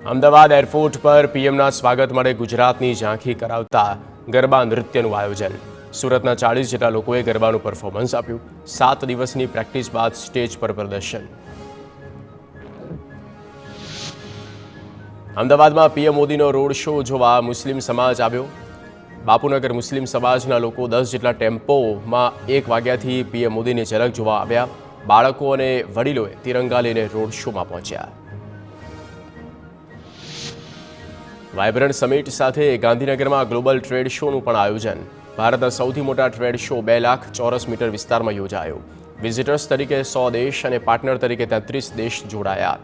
Ahmedabad airport પર પીએમના સ્વાગત માટે ગુજરાતની ઝાંખી કરાવતા ગરબા નૃત્યનું આયોજન. સુરતના 40 જેટલા લોકોએ ગરબાનું પરફોર્મન્સ આપ્યું. 7 દિવસની પ્રેક્ટિસ બાદ સ્ટેજ પર પ્રદર્શન. અમદાવાદમાં પીએમ મોદીનો રોડ શો જોવા મુસ્લિમ સમાજ આવ્યો. બાપુનગર મુસ્લિમ સમાજના લોકો 10 જેટલા ટેમ્પોમાં 1 વાગ્યાથી પીએમ મોદીની ઝલક જોવા આવ્યા. બાળકો અને વડીલોએ તિરંગા લઈને રોડ શોમાં પહોંચ્યા. વાઇબ્રન્ટ સમિટ સાથે ગાંધીનગરમાં ગ્લોબલ ટ્રેડ શોનું પણ આયોજન. ભારતના સૌથી મોટા ટ્રેડ શો 2 લાખ ચોરસ મીટર વિસ્તારમાં યોજાયો. વિઝિટર્સ તરીકે 100 દેશ અને પાર્ટનર તરીકે 33 દેશ જોડાયા.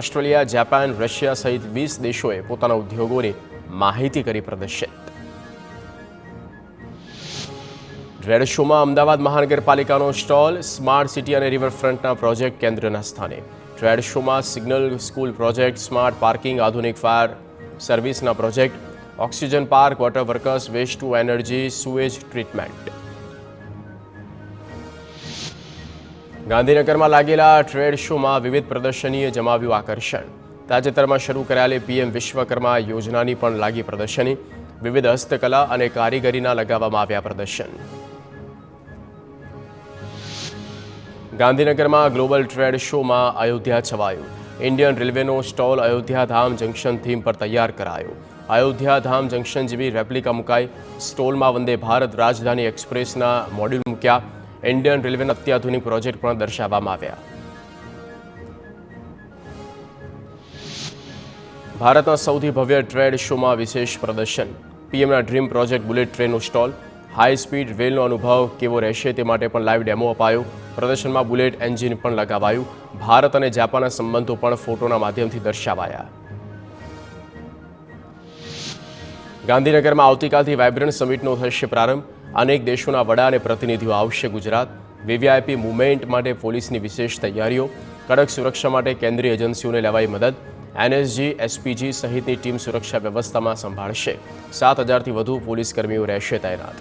ઓસ્ટ્રેલિયા, જાપાન, રશિયા સહિત 20 દેશોએ પોતાના ઉદ્યોગોની માહિતી કરી પ્રદર્શિત. ટ્રેડ શોમાં અમદાવાદ મહાનગરપાલિકાનો સ્ટોલ, સ્માર્ટ સિટી અને રિવરફ્રન્ટના પ્રોજેક્ટ કેન્દ્રના સ્થાને. ટ્રેડ શોમાં signal school project, smart parking, આધુનિક ફાયર સર્વિસના project, oxygen park, water workers, waste to energy, sewage treatment. ગાંધીનગરમાં લાગેલા ટ્રેડ શોમાં વિવિધ પ્રદર્શનીએ જમાવ્યું આકર્ષણ. તાજેતરમાં શરૂ કરાયેલી પીએમ વિશ્વકર્મા યોજનાની પણ લાગી પ્રદર્શની. વિવિધ હસ્તકલા અને કારીગરીના લગાવવામાં આવ્યા પ્રદર્શન. ગાંધીનગરમાં ગ્લોબલ ટ્રેડ શોમાં અયોધ્યા છવાયું. ઇન્ડિયન રેલવેનો સ્ટોલ અયોધ્યા ધામ જંકશન થીમ પર તૈયાર કરાયો. અયોધ્યા ધામ જંકશન જેવી રેપ્લિકા મુકાઈ. સ્ટોલમાં વંદે ભારત રાજધાની એક્સપ્રેસના મોડ્યુલ મૂક્યા. ઇન્ડિયન રેલવેના અત્યાધુનિક પ્રોજેક્ટ પણ દર્શાવવામાં આવ્યા. ભારતના સૌથી ભવ્ય ટ્રેડ શોમાં વિશેષ પ્રદર્શન. પીએમના ડ્રીમ પ્રોજેક્ટ બુલેટ ટ્રેનનો સ્ટોલ. હાઈ સ્પીડ રેલનો અનુભવ કેવો રહેશે તે માટે પણ લાઈવ ડેમો અપાયો. પ્રદર્શનમાં બુલેટ એન્જિન પણ લગાવાયું. ભારત અને જાપાનના સંબંધો પણ ફોટોના માધ્યમથી દર્શાવાયા. ગાંધીનગરમાં આવતીકાલથી વાઇબ્રન્ટ સમિટનો થશે પ્રારંભ. અનેક દેશોના વડા અને પ્રતિનિધિઓ આવશે ગુજરાત. વીવીઆઈપી મુવમેન્ટ માટે પોલીસની વિશેષ તૈયારીઓ. કડક સુરક્ષા માટે કેન્દ્રીય એજન્સીઓને લેવાઈ મદદ. એનએસજી, એસપીજી સહિતની ટીમ સુરક્ષા વ્યવસ્થામાં સંભાળશે. 7,000થી વધુ પોલીસ કર્મીઓ રહેશે તૈનાત.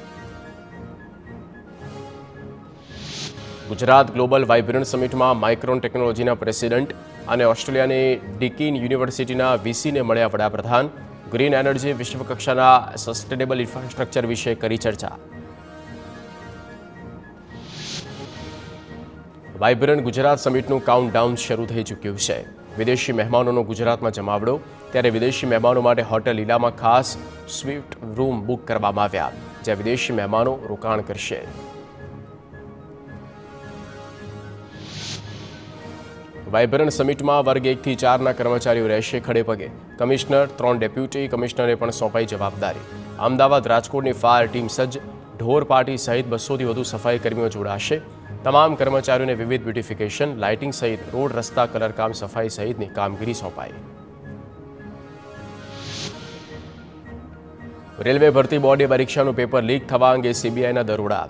ગુજરાત ગ્લોબલ વાઇબ્રન્ટ સમિટમાં માઇક્રોન ટેકનોલોજીના પ્રેસિડેન્ટ અને ઓસ્ટ્રેલિયાની ડીકીન યુનિવર્સિટીના વીસીને મળ્યા વડાપ્રધાન. ગ્રીન એનર્જી, વિશ્વકક્ષાના સસ્ટેનેબલ ઇન્ફ્રાસ્ટ્રક્ચર વિશે કરી ચર્ચા. વાઇબ્રન્ટ ગુજરાત સમિટનું કાઉન્ટડાઉન શરૂ થઈ ચૂક્યું છે. વિદેશી મહેમાનોનો ગુજરાતમાં જમાવડો. ત્યારે વિદેશી મહેમાનો માટે હોટેલ લીલામાં ખાસ સ્વીટ રૂમ બુક કરવામાં આવ્યા, જ્યાં વિદેશી મહેમાનો રોકાણ કરશે. વાઇબ્રન્ટ સમિટમાં વર્ગ 1 થી 4ના કર્મચારીઓ રહેશે ખડેપગે. કમિશનર, 3 ડેપ્યુટી કમિશનરે પણ સોંપાઈ જવાબદારી. અમદાવાદ, રાજકોટની ફાયર ટીમ સજ્જ. ઢોર પાર્ટી સહિત 200થી વધુ સફાઈ કર્મીઓ જોડાશે. તમામ કર્મચારીઓને વિવિધ બ્યુટિફિકેશન, લાઇટિંગ સહિત રોડ, રસ્તા, કલરકામ, સફાઈ સહિતની કામગીરી સોંપાઈ. રેલવે ભરતી બોર્ડે પરીક્ષાનું પેપર લીક થવા અંગે સીબીઆઈના દરોડા.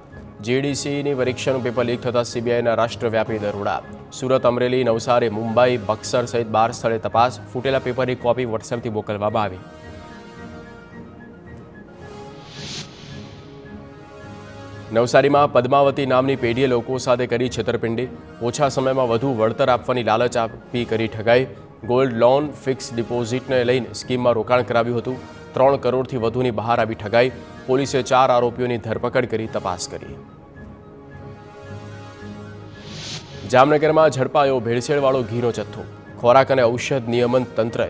જીડીસીની પરીક્ષાનું પેપર લીક થતાં સીબીઆઈના રાષ્ટ્રવ્યાપી દરોડા. સુરત, અમરેલી, નવસારી, મુંબઈ, બક્સર સહિત 12 સ્થળે તપાસ. ફૂટેલા પેપરની કોપી વોટ્સએપથી મોકલવામાં આવી. નવસારીમાં પદ્માવતી નામની પેઢીએ લોકો સાથે કરી છેતરપિંડી. ઓછા સમયમાં વધુ વળતર આપવાની લાલચ આપી કરી ઠગાઈ. ગોલ્ડ લોન, ફિક્સ ડિપોઝિટને લઈને સ્કીમમાં રોકાણ કરાવ્યું હતું. 3 કરોડથી વધુની બહાર આવી ઠગાઈ. પોલીસે 4 આરોપીઓની ધરપકડ કરી તપાસ કરી. જામનગરમાં ઝડપાયો ભેળસેળવાળો ઘીનો જથ્થો. ખોરાક અને ઔષધ નિયમન તંત્રએ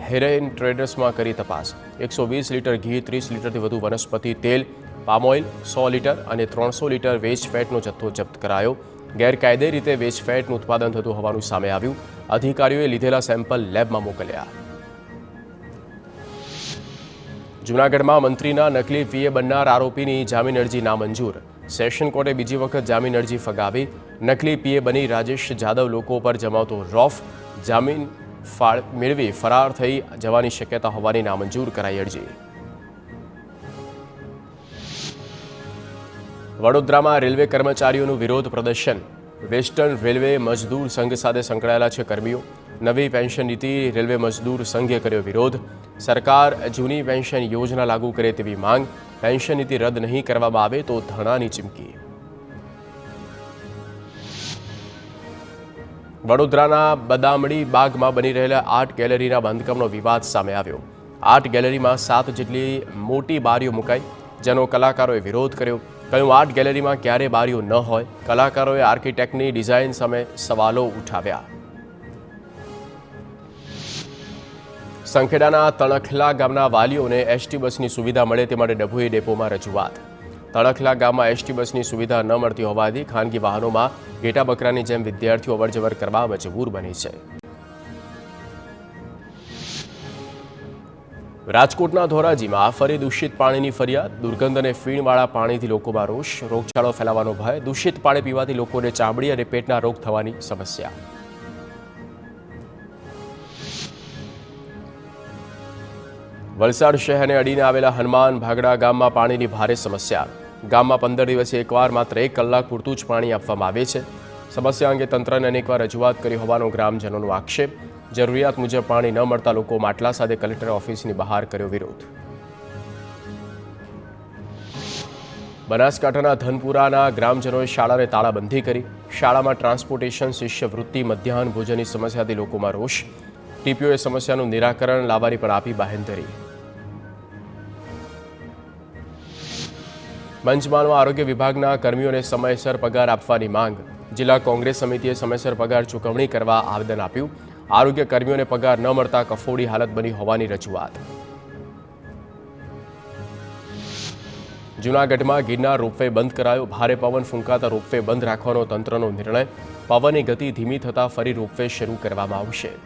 હેરોઇન ટ્રેડર્સમાં કરી તપાસ. 120 લીટર ઘી, 30 લીટરથી વધુ વનસ્પતિ તેલ, પામઓઇલ, 100 લીટર અને 300 લીટર વેજ ફેટનો જથ્થો જપ્ત કરાયો. ગેરકાયદે રીતે વેજ ફેટનું ઉત્પાદન થતું હોવાનું સામે આવ્યું. અધિકારીઓએ લીધેલા સેમ્પલ લેબમાં મોકલ્યા. જૂનાગઢમાં મંત્રીના નકલી પીએ બનનાર આરોપીની જામીન અરજી નામંજૂર. સેશન કોર્ટે બીજી વખત જામીન અરજી ફગાવી. નકલી પીએ બની રાજેશ જાદવ લોકો પર જમાવતો રોફ. જામીન મેળવી ફરાર થઈ જવાની શક્યતા હોવાની નામંજૂર કરાઈ અરજી. વડોદરામાં રેલવે કર્મચારીઓનું વિરોધ પ્રદર્શન. વેસ્ટર્ન રેલવે મજદૂર સંઘ સાથે સંકળાયેલા છે કર્મીઓ. નવી પેન્શન નીતિ રેલવે મજદૂર સંઘે કર્યો વિરોધ. સરકાર જૂની પેન્શન યોજના લાગુ કરે તેવી માંગ. પેન્શન નીતિ રદ નહીં કરવામાં આવે તો ધરણાની ચીમકી. વડોદરાના બદામડી બાગમાં બની રહેલા આર્ટ ગેલેરીના બાંધકામનો વિવાદ સામે આવ્યો. આર્ટ ગેલેરીમાં 7 જેટલી મોટી બારીઓ મુકાઈ, જેનો કલાકારોએ વિરોધ કર્યો. કહ્યું, આર્ટ ગેલેરીમાં ક્યારે બારીઓ ન હોય. કલાકારોએ આર્કિટેક્ટની ડિઝાઇન સામે સવાલો ઉઠાવ્યા. સંખેડાના તણખલા ગામના વાલીઓને એસટી બસની સુવિધા મળે તે માટે ડભોઈ ડેપોમાં રજૂઆત. તણખલા ગામમાં એસટી બસની સુવિધા ન મળતી હોવાથી ખાનગી વાહનોમાં ઘેટા બકરાની જેમ વિદ્યાર્થીઓ અવરજવર કરવા મજબૂર બની છે. રાજકોટના ધોરાજીમાં ફરી દૂષિત પાણીની ફરિયાદ. દુર્ગંધ અને ફીણવાળા પાણીથી લોકોમાં રોષ. રોગચાળો ફેલાવાનો ભય. દૂષિત પાણી પીવાથી લોકોને ચામડી અને પેટના રોગ થવાની સમસ્યા. વલસાડ શહેરને અડીને આવેલા હનુમાન ભાગડા ગામમાં પાણીની ભારે સમસ્યા. ગામમાં 15 દિવસે એકવાર માત્ર 1 કલાક પૂરતું જ પાણી આપવામાં આવે છે. સમસ્યા અંગે તંત્રને અનેકવાર રજૂઆત કરી હોવાનો ગ્રામજનોનો આક્ષેપ. જરૂરિયાત મુજબ પાણી ન મળતા લોકો માટલા સાથે કલેક્ટર ઓફિસની બહાર કર્યો વિરોધ. બનાસકાંઠાના ધનપુરાના ગ્રામજનોએ શાળાને તાળાબંધી કરી. શાળામાં ટ્રાન્સપોર્ટેશન, શિષ્યવૃત્તિ, મધ્યાહન ભોજનની સમસ્યાથી લોકોમાં રોષ. ટીપીઓએ સમસ્યાનું નિરાકરણ લાવવાની પણ આપી બાહેંધરી. પંચમહાલમાં આરોગ્ય વિભાગના કર્મીઓને સમયસર પગાર આપવાની માંગ. જિલ્લા કોંગ્રેસ સમિતિએ સમયસર પગાર ચૂકવણી કરવા આવેદન આપ્યું. આરોગ્ય કર્મીઓને પગાર ન મળતા કફોડી હાલત બની હોવાની રજૂઆત. જૂનાગઢમાં ગિરનાર રોપવે બંધ કરાયો. ભારે પવન ફૂંકાતા રોપવે બંધ રાખવાનો તંત્રનો નિર્ણય. પવનની ગતિ ધીમી થતાં ફરી રોપવે શરૂ કરવામાં આવશે.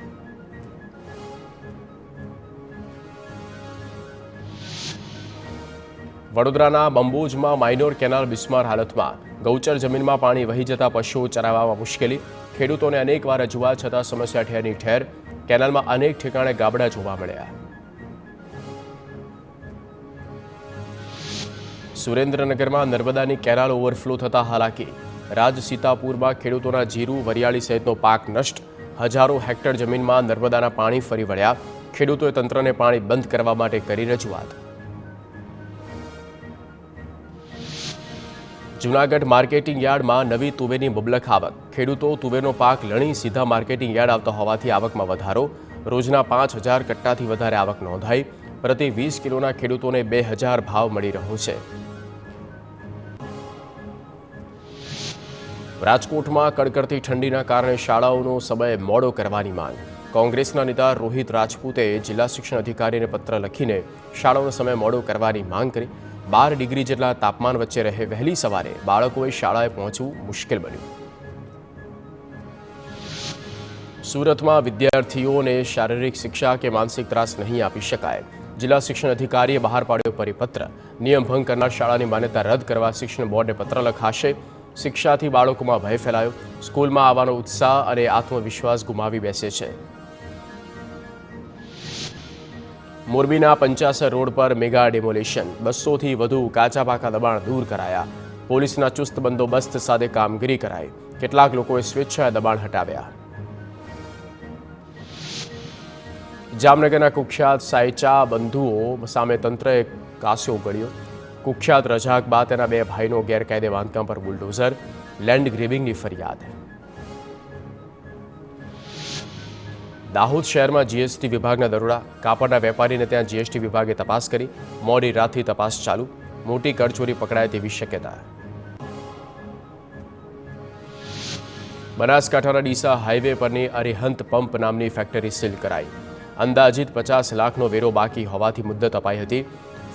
વડોદરાના બંબોજમાં માઇનોર કેનાલ બિસ્માર હાલતમાં. ગૌચર જમીનમાં પાણી વહી જતા પશુઓ ચરાવવામાં મુશ્કેલી. ખેડૂતોને અનેકવાર રજૂઆત છતાં સમસ્યા ઠેરની ઠેર. કેનાલમાં અનેક ઠેકાણે ગાબડા જોવા મળ્યા. સુરેન્દ્રનગરમાં નર્મદાની કેનાલ ઓવરફ્લો થતા હાલાકી. રાજસીતાપુરમાં ખેડૂતોના જીરું, વરિયાળી સહિતનો પાક નષ્ટ. હજારો હેક્ટર જમીનમાં નર્મદાના પાણી ફરી વળ્યા. ખેડૂતોએ તંત્રને પાણી બંધ કરવા માટે કરી રજૂઆત. જૂનાગઢ માર્કેટિંગ યાર્ડમાં નવી તુવેરની બબલક આવક. ખેડૂતો તુવેરનો પાક લણી સીધા માર્કેટિંગ યાર્ડ આવતા હોવાથી આવકમાં વધારો. રોજના 5000 કટ્ટાથી વધારે આવક નોંધાઈ. પ્રતિ 20 કિલોના ખેડૂતોને 2000 ભાવ મળી રહ્યો છે. રાજકોટમાં કડકડતી ઠંડીના કારણે શાળાઓનો સમય મોડો કરવાની માંગ. કોંગ્રેસના નેતા રોહિત રાજપૂતે જિલ્લા શિક્ષણ અધિકારીને પત્ર લખીને શાળાઓનો સમય મોડો કરવાની માંગ કરી. 12 ડિગ્રી જેટલા તાપમાન વચ્ચે રહે વહેલી સવારે બાળકોએ શાળાએ પહોંચવું મુશ્કેલ બન્યું. સુરતમાં વિદ્યાર્થીઓને શારીરિક શિક્ષા કે માનસિક ત્રાસ નહીં આપી શકાય. જિલ્લા શિક્ષણ અધિકારીએ બહાર પાડ્યો પરિપત્ર. નિયમ ભંગ કરનાર શાળાની માન્યતા રદ કરવા શિક્ષણ બોર્ડને પત્ર લખાશે. શિક્ષાથી બાળકોમાં ભય ફેલાયો. સ્કૂલમાં આવવાનો ઉત્સાહ અને આત્મવિશ્વાસ ગુમાવી બેસે છે. મોરબીના પંચાસર રોડ પર મેગા ડેમોલિશન. 200થી વધુ કાચા પાકા દબાણ દૂર કરાયા. પોલીસના ચુસ્ત બંદોબસ્ત સાથે કામગીરી કરાઈ. કેટલાક લોકોએ સ્વેચ્છાએ દબાણ હટાવ્યા. જામનગરના કુખ્યાત સાયચા બંધુઓ સામે તંત્રએ કાસ્યો ગળ્યો. કુખ્યાત રજાક બા તેના 2 ભાઈનો ગેરકાયદે બાંધકામ પર બુલડોઝર. લેન્ડ ગ્રેબિંગની ફરિયાદ. દાહોદ શહેરમાં જીએસટી વિભાગના દરોડા. કાપડના વેપારીને ત્યાં જીએસટી વિભાગે તપાસ કરી. મોડી રાતથી તપાસ ચાલુ. મોટી કરચોરી પકડાય તેવી શક્યતા. બનાસકાંઠાના ડીસા હાઈવે પરની અરિહંત પંપ નામની ફેક્ટરી સીલ કરાઈ. અંદાજિત 50 લાખનો વેરો બાકી હોવાથી મુદ્દત અપાઈ હતી.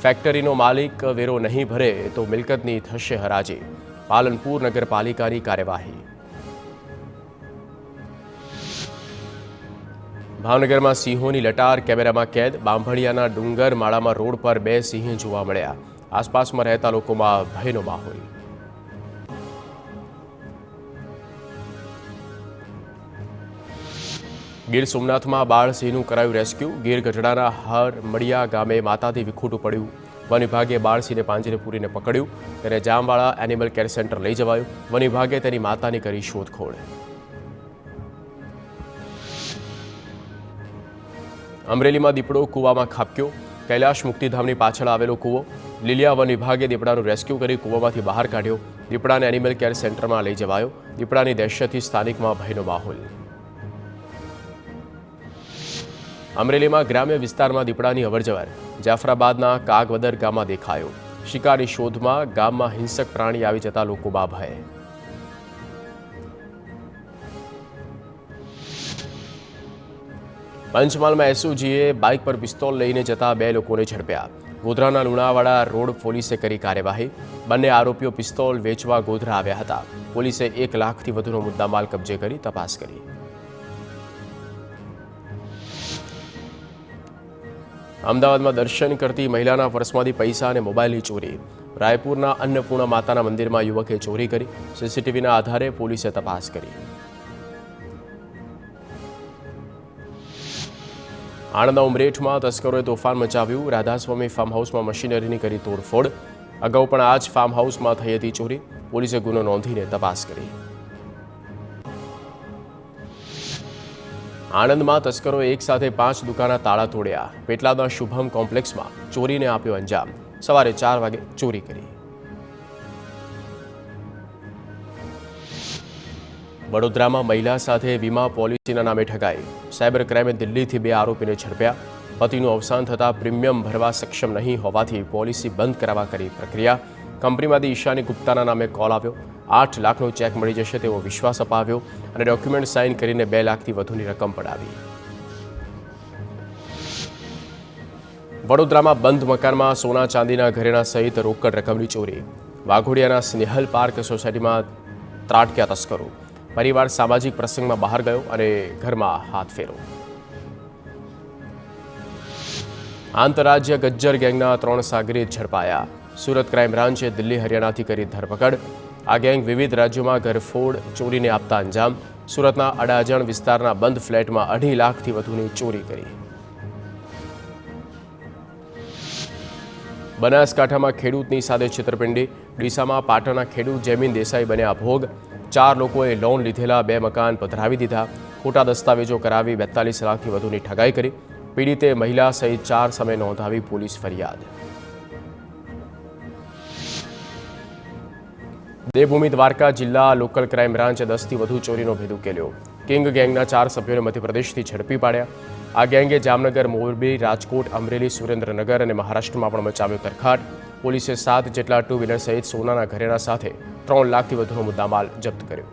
ફેક્ટરીનો માલિક વેરો નહીં ભરે તો મિલકતની થશે હરાજી. પાલનપુર નગરપાલિકાની કાર્યવાહી. ભાવનગરમાં સિંહોની લટાર કેમેરામાં કેદ. બાંભણિયાના ડુંગર માળામાં રોડ પર 2 સિંહ જોવા મળ્યા. આસપાસમાં રહેતા લોકોમાં ભયનો માહોલ. ગીર સોમનાથમાં બાળ સિંહનું કરાયું રેસ્ક્યુ. ગીર ગઢડાના હરમડિયા ગામે માતાથી વિખૂટું પડ્યું. વન વિભાગે બાળસિંહને પાંજરે પૂરીને પકડ્યું. તેને જામવાળા એનિમલ કેર સેન્ટર લઈ જવાયું. વન વિભાગે તેની માતાની કરી શોધખોળ. અમરેલીમાં દીપડો કૂવામાં ખાબક્યો. કૈલાશ મુક્તિધામની પાછળ આવેલો કૂવો. લીલિયા વન વિભાગે દીપડાનું રેસ્ક્યુ કરી કૂવામાંથી બહાર કાઢ્યો. દીપડાને એનિમલ કેર સેન્ટરમાં લઈ જવાયો. દીપડાની દહેશતથી સ્થાનિકમાં ભયનો માહોલ. અમરેલીમાં ગ્રામ્ય વિસ્તારમાં દીપડાની અવરજવર જાફરાબાદના કાગવદર ગામમાં દેખાયો. શિકારની શોધમાં ગામમાં હિંસક પ્રાણી આવી જતા લોકોમાં ભય. પંચમહાલમાં એસઓજીએ બાઇક પર પિસ્તોલ લઈને જતા 2 લોકોને ઝડપ્યા. ગોધરાના લુણાવાડા રોડ પોલીસે કરી કાર્યવાહી. બંને આરોપીઓ પિસ્તોલ વેચવા ગોધરા આવ્યા હતા. પોલીસે 1 લાખથી વધુનો મુદ્દામાલ કબજે કરી તપાસ કરી. અમદાવાદમાં દર્શન કરતી મહિલાના પર્સમાંથી પૈસા અને મોબાઈલની ચોરી. રાયપુરના અન્નપૂર્ણા માતાના મંદિરમાં યુવકે ચોરી કરી. સીસીટીવીના આધારે પોલીસે તપાસ કરી. આણંદના ઉમરેઠમાં તસ્કરોએ તોફાન મચાવ્યું. રાધાસ્વામી ફાર્મ હાઉસમાં મશીનરીની કરી તોડફોડ. અગાઉ પણ આ જ ફાર્મ હાઉસમાં થઈ હતી ચોરી. પોલીસે ગુનો નોંધીને તપાસ કરી. આણંદમાં તસ્કરોએ એક સાથે 5 દુકાનના તાળા તોડ્યા. પેટલાદના શુભમ કોમ્પ્લેક્સમાં ચોરીને આપ્યો અંજામ. સવારે 4 વાગે ચોરી કરી. વડોદરામાં મહિલા સાથે વીમા પોલિસીના નામે ઠગાઈ. સાયબર ક્રાઇમે દિલ્હીથી 2 આરોપીને ઝડપ્યા. પતિનું અવસાન થતાં પ્રીમિયમ ભરવા સક્ષમ નહીં હોવાથી પોલિસી બંધ કરાવવા કરી પ્રક્રિયા. કંપનીમાંથી ઈશાની ગુપ્તાના નામે કોલ આવ્યો. 8 લાખનો ચેક મળી જશે તેવો વિશ્વાસ અપાવ્યો અને ડોક્યુમેન્ટ સાઇન કરીને 2 લાખથી વધુની રકમ પડાવી. વડોદરામાં બંધ મકાનમાં સોના ચાંદીના ઘરેણા સહિત રોકડ રકમની ચોરી. વાઘોડિયાના સ્નેહલ પાર્ક સોસાયટીમાં ત્રાટક્યા તસ્કરો. પરિવાર સામાજિક પ્રસંગમાં બહાર ગયો અને ઘરમાં હાથ ફેરો. આંતરરાજ્ય ગજ્જર ગેંગના 3 સાગરીત ઝડપાયા. સુરત ક્રાઇમ બ્રાન્ચે દિલ્હી હરિયાણાથી કરી ધરપકડ. આ ગેંગ વિવિધ રાજ્યોમાં ઘરફોડ ચોરીને આપતા અંજામ. સુરતના અડાજણ વિસ્તારના બંધ ફ્લેટમાં 2.5 લાખથી વધુની ચોરી કરી. બનાસકાંઠામાં ખેડૂતની સાથે છેતરપિંડી. ડીસામાં પાટણના ખેડૂત જમીન દેસાઈ બન્યા ભોગ. 4 લોકોએ લોન લીધેલા 2 મકાન પધરાવી દીધા. ખોટા દસ્તાવેજો કરાવી 42 લાખથી વધુની ઠગાઈ કરી. પીડિતે મહિલા સહિત 4 સામે નોંધાવી પોલીસ ફરિયાદ. દેવભૂમિ દ્વારકા જિલ્લા લોકલ ક્રાઇમ બ્રાન્ચે 10થી વધુ ચોરીનો ભેદ ઉકેલ્યો. કિંગ ગેંગના 4 સભ્યોને મધ્યપ્રદેશથી ઝડપી પાડ્યા. આ ગેંગે જામનગર, મોરબી, રાજકોટ, અમરેલી, સુરેન્દ્રનગર અને મહારાષ્ટ્રમાં પણ મચાવ્યો તરખાટ. પોલીસે 7 જેટલા 2 વ્હીલર સહિત સોનાના ઘરેણા સાથે 3 લાખથી વધુનો મુદ્દામાલ જપ્ત કર્યો.